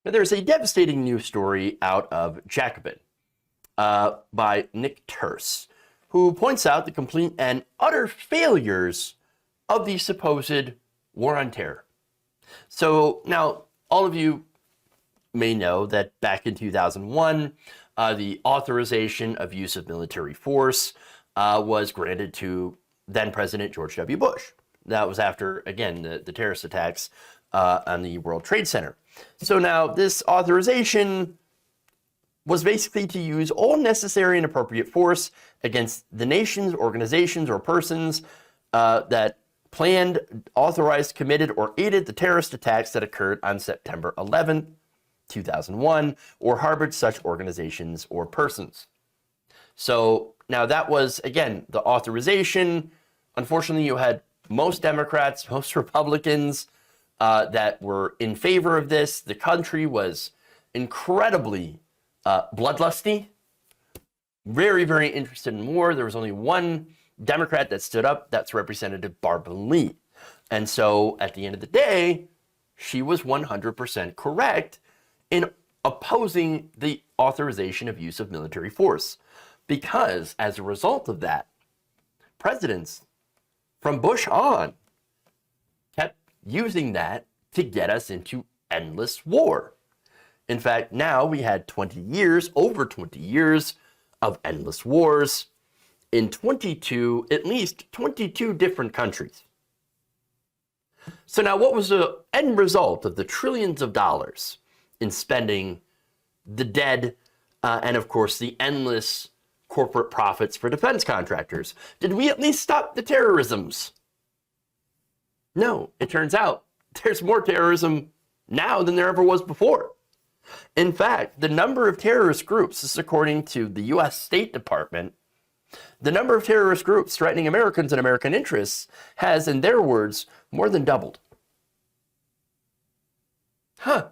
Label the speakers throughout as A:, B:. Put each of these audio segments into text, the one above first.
A: But there's a devastating news story out of Jacobin by Nick Terse, who points out the complete and utter failures of the supposed war on terror. So now, all of you may know that back in 2001, the authorization of use of military force was granted to then President George W. Bush. That was after, again, the terrorist attacks on the World Trade Center. So now this authorization was basically to use all necessary and appropriate force against the nations, organizations, or persons that planned, authorized, committed, or aided the terrorist attacks that occurred on September 11th, 2001, or harbored such organizations or persons. So now that was, again, the authorization. Unfortunately, you had most Democrats, most Republicans that were in favor of this. The country was incredibly bloodlusty, very, very interested in war. There was only one Democrat that stood up. That's Representative Barbara Lee. And so at the end of the day, she was 100% correct in opposing the authorization of use of military force. Because as a result of that, presidents from Bush on kept using that to get us into endless war. In fact, now we had 20 years, over 20 years of endless wars in at least 22 different countries. So now what was the end result of the trillions of dollars in spending, the dead, and of course the endless corporate profits for defense contractors? Did we at least stop the terrorisms? No, it turns out there's more terrorism now than there ever was before. In fact, the number of terrorist groups, this is according to the US State Department, the number of terrorist groups threatening Americans and American interests has, in their words, more than doubled. In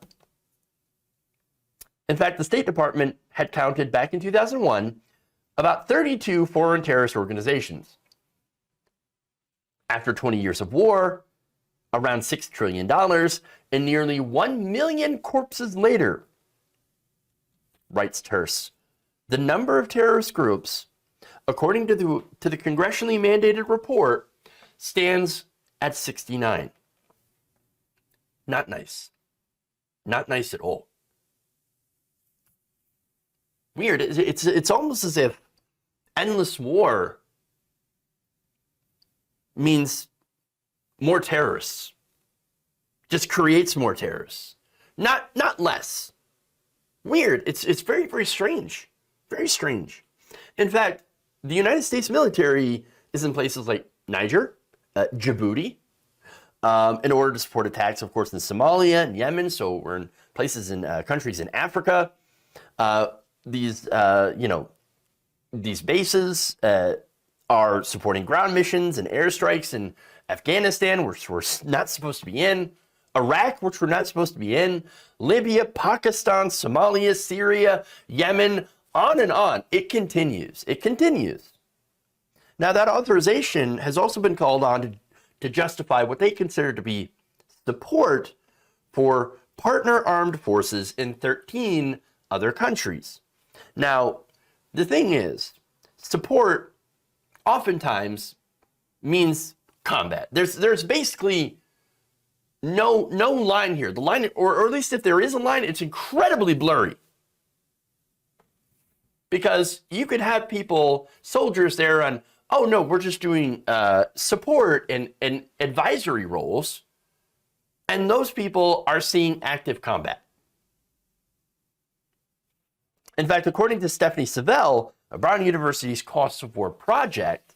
A: fact, the State Department had counted back in 2001 about 32 foreign terrorist organizations. After 20 years of war, around $6 trillion, and nearly 1 million corpses later, writes Terse, the number of terrorist groups, according to the congressionally mandated report, stands at 69. Not nice. Not nice at all. Weird. It's almost as if endless war means more terrorists. Just creates more terrorists. Not less. Weird. It's very, very strange. Very strange. In fact, the United States military is in places like Niger, Djibouti, in order to support attacks, of course, in Somalia and Yemen. So we're in places in countries in Africa. These bases are supporting ground missions and airstrikes in Afghanistan, which we're not supposed to be in, Iraq, which we're not supposed to be in, Libya, Pakistan, Somalia, Syria, Yemen, on and on. It continues. It continues. Now, that authorization has also been called on to justify what they consider to be support for partner armed forces in 13 other countries. Now, the thing is, support oftentimes means combat. There's basically no line here. The line, or at least if there is a line, it's incredibly blurry. Because you could have people, soldiers there on, oh no, we're just doing support and advisory roles, and those people are seeing active combat. In fact, according to Stephanie Savell, Brown University's Costs of War project,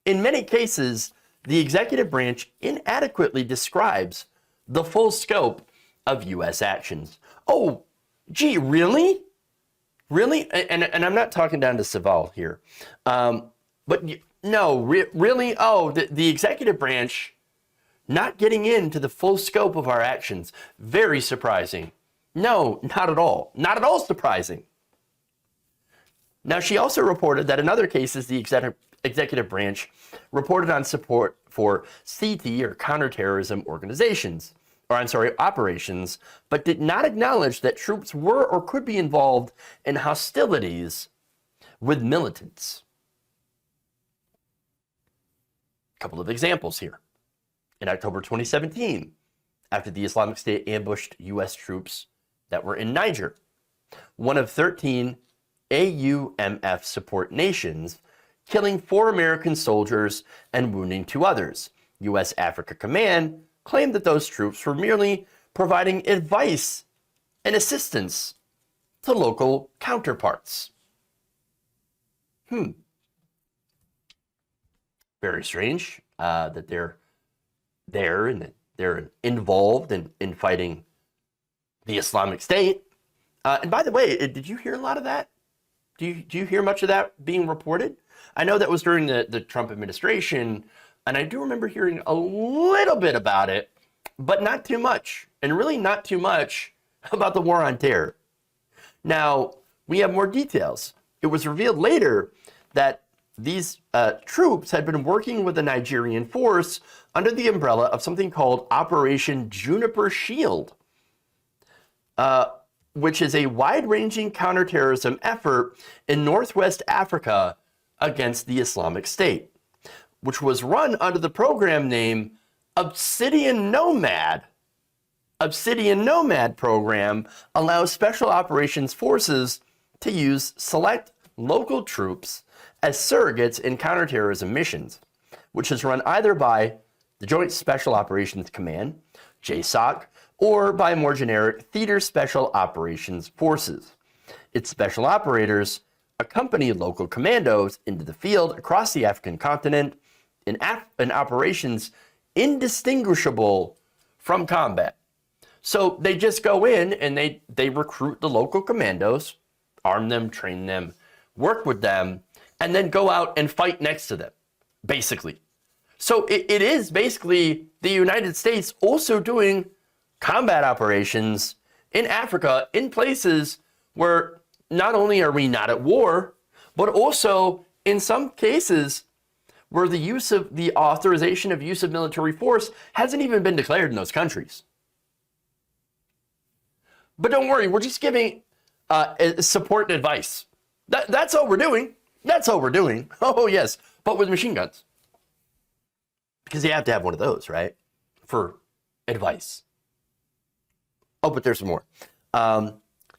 A: in many cases, the executive branch inadequately describes the full scope of U.S. actions. Oh, gee, really? Really? And I'm not talking down to Savell here. But no, really? Oh, the executive branch not getting into the full scope of our actions. Very surprising. No, not at all. Not at all surprising. Now, she also reported that in other cases, the executive branch reported on support for CT, or counterterrorism organizations, operations, but did not acknowledge that troops were or could be involved in hostilities with militants. A couple of examples here. In October 2017, after the Islamic State ambushed U.S. troops that were in Niger, one of 13 AUMF support nations, killing 4 American soldiers and wounding 2 others. U.S. Africa Command claimed that those troops were merely providing advice and assistance to local counterparts. Very strange that they're there and that they're involved in fighting the Islamic State. And by the way, did you hear a lot of that? Do you hear much of that being reported? I know that was during the Trump administration, and I do remember hearing a little bit about it, but not too much, and really not too much about the war on terror. Now, we have more details. It was revealed later that these troops had been working with the Nigerian force under the umbrella of something called Operation Juniper Shield, which is a wide-ranging counterterrorism effort in Northwest Africa against the Islamic State, which was run under the program name Obsidian Nomad. Obsidian Nomad program allows special operations forces to use select local troops as surrogates in counterterrorism missions, which is run either by the Joint Special Operations Command, JSOC, or by more generic Theater Special Operations Forces. Its special operators accompany local commandos into the field across the African continent in operations indistinguishable from combat. So they just go in and they recruit the local commandos, arm them, train them, work with them, and then go out and fight next to them, basically. So it is basically the United States also doing combat operations in Africa in places where not only are we not at war, but also in some cases where the authorization of use of military force hasn't even been declared in those countries. But don't worry, we're just giving support and advice. That's all we're doing. That's all we're doing. Oh, yes, but with machine guns. Because you have to have one of those, right? For advice. Oh, but there's some more.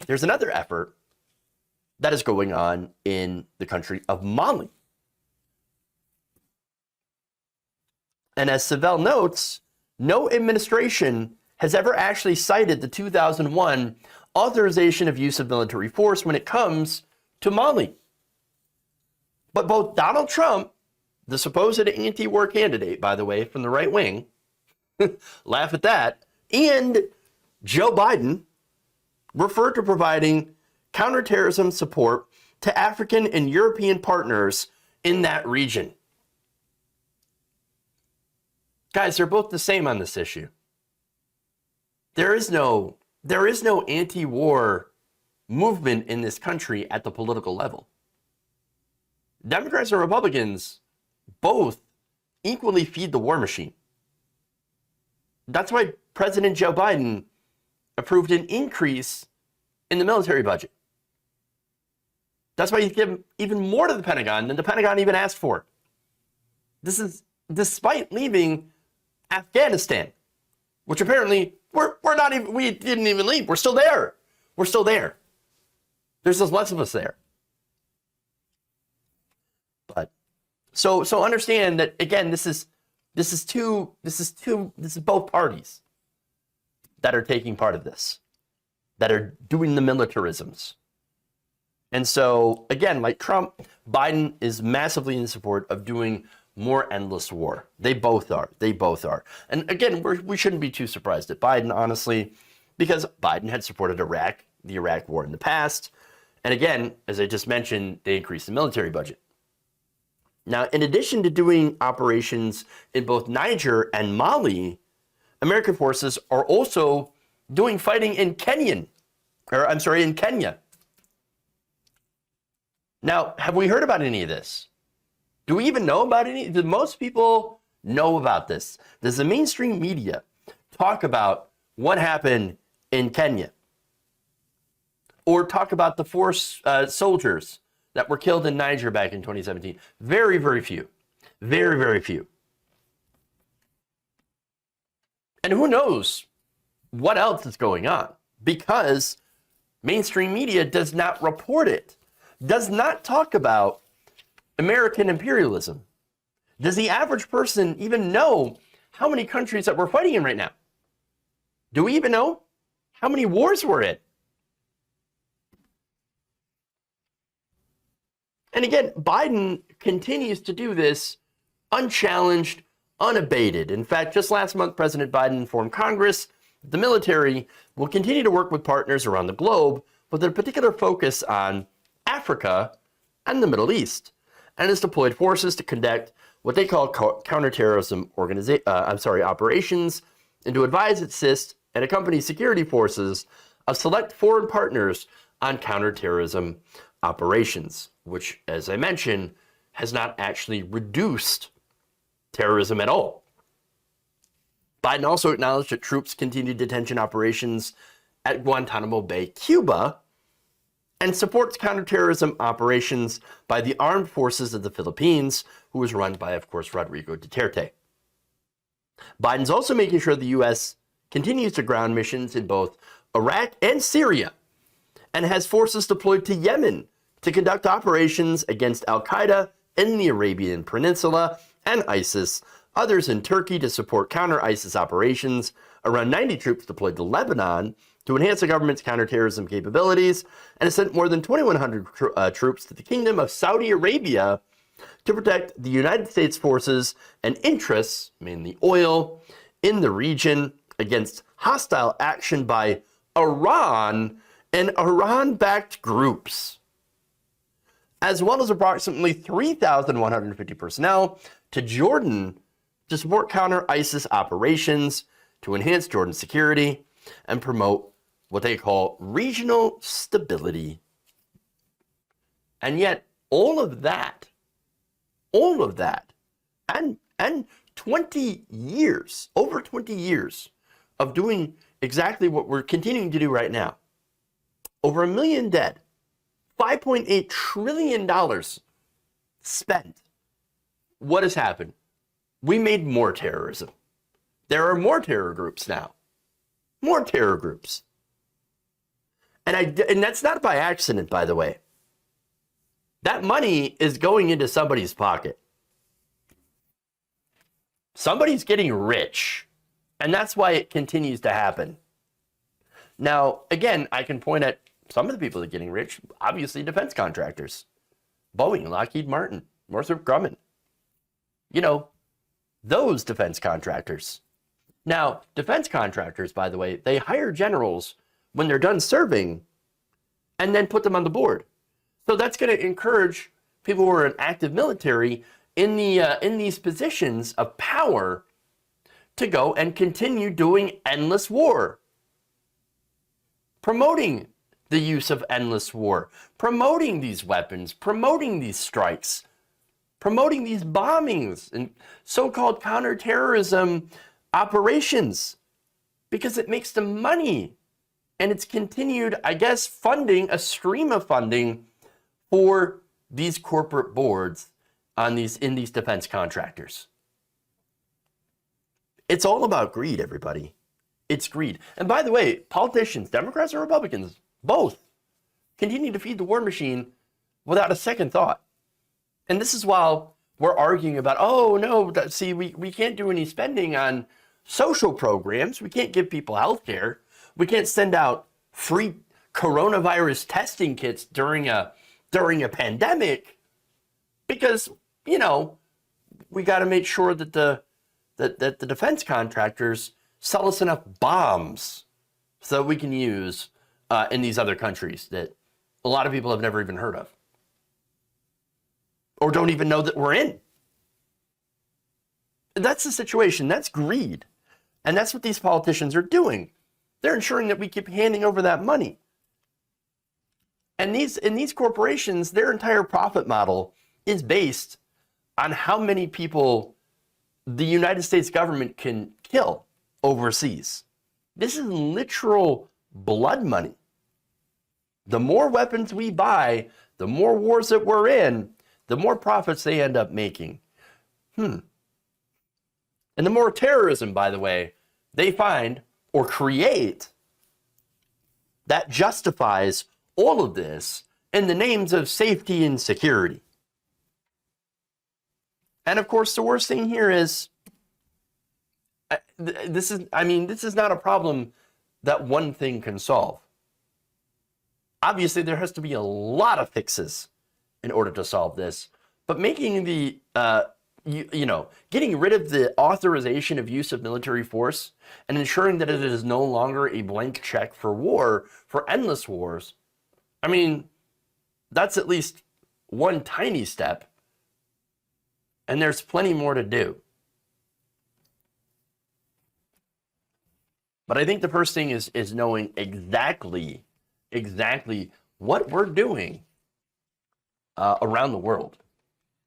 A: There's another effort that is going on in the country of Mali. And as Savelle notes, no administration has ever actually cited the 2001 authorization of use of military force when it comes to Mali. But both Donald Trump, the supposed anti-war candidate, by the way, from the right wing, laugh at that, and Joe Biden referred to providing counterterrorism support to African and European partners in that region. Guys, they're both the same on this issue. There is no anti-war movement in this country at the political level. Democrats and Republicans both equally feed the war machine. That's why President Joe Biden approved an increase in the military budget. That's why he's given even more to the Pentagon than the Pentagon even asked for. This is despite leaving Afghanistan, which apparently we didn't even leave. We're still there. We're still there. There's just less of us there. But so understand that again, this is both parties that are taking part of this, that are doing the militarisms. And so again, like Trump, Biden is massively in support of doing more endless war. They both are. And again, we shouldn't be too surprised at Biden, honestly, because Biden had supported the Iraq war in the past. And again, as I just mentioned, they increased the military budget. Now, in addition to doing operations in both Niger and Mali, American forces are also doing fighting in Kenya. Now, have we heard about any of this? Do we even know about do most people know about this? Does the mainstream media talk about what happened in Kenya. Or talk about the four soldiers that were killed in Niger back in 2017. Very, very few. Very, very few. And who knows what else is going on, because mainstream media does not report it, does not talk about American imperialism. Does the average person even know how many countries that we're fighting in right now? Do we even know how many wars we're in? And again, Biden continues to do this unchallenged, unabated. In fact, just last month, President Biden informed Congress that the military will continue to work with partners around the globe with a particular focus on Africa and the Middle East, and has deployed forces to conduct what they call counterterrorism operations, and to advise, assist, and accompany security forces of select foreign partners on counterterrorism operations, which, as I mentioned, has not actually reduced terrorism at all. Biden also acknowledged that troops continued detention operations at Guantanamo Bay, Cuba, and supports counterterrorism operations by the armed forces of the Philippines, who was run by, of course, Rodrigo Duterte. Biden's also making sure the U.S. continues to ground missions in both Iraq and Syria, and has forces deployed to Yemen to conduct operations against al-Qaeda in the Arabian Peninsula and ISIS, others in Turkey to support counter-ISIS operations, around 90 troops deployed to Lebanon to enhance the government's counterterrorism capabilities, and has sent more than 2,100 troops to the Kingdom of Saudi Arabia to protect the United States forces and interests, mainly oil, in the region against hostile action by Iran and Iran-backed groups, as well as approximately 3,150 personnel to Jordan to support counter-ISIS operations, to enhance Jordan's security, and promote what they call regional stability. And yet, all of that, and 20 years, over 20 years of doing exactly what we're continuing to do right now, over 1 million dead, $5.8 trillion spent. What has happened? We made more terrorism. There are more terror groups now. More terror groups. And that's not by accident, by the way. That money is going into somebody's pocket. Somebody's getting rich. And that's why it continues to happen. Now, again, I can point at some of the people that are getting rich, obviously defense contractors. Boeing, Lockheed Martin, Northrop Grumman. You know, those defense contractors. Now, defense contractors, by the way, they hire generals when they're done serving and then put them on the board. So that's going to encourage people who are in active military in these positions of power to go and continue doing endless war, promoting the use of endless war, promoting these weapons, promoting these strikes, promoting these bombings and so-called counterterrorism operations, because it makes them money. And it's continued, I guess, funding, a stream of funding for these corporate boards in these defense contractors. It's all about greed, everybody. It's greed. And by the way, politicians, Democrats or Republicans, both continue to feed the war machine without a second thought. And this is while we're arguing about, oh no, see, we can't do any spending on social programs. We can't give people health care. We can't send out free coronavirus testing kits during a pandemic, because, you know, we got to make sure that the defense contractors sell us enough bombs so that we can use in these other countries that a lot of people have never even heard of or don't even know that we're in. That's the situation. That's greed. And that's what these politicians are doing. They're ensuring that we keep handing over that money. And these corporations, their entire profit model is based on how many people the United States government can kill overseas. This is literal blood money. The more weapons we buy, the more wars that we're in, the more profits they end up making. And the more terrorism, by the way, they find or create that justifies all of this in the names of safety and security. And of course, the worst thing here is, this is not a problem that one thing can solve. Obviously, there has to be a lot of fixes in order to solve this, but making the, getting rid of the authorization of use of military force and ensuring that it is no longer a blank check for war, for endless wars, I mean, that's at least one tiny step, and there's plenty more to do. But I think the first thing is knowing exactly what we're doing around the world.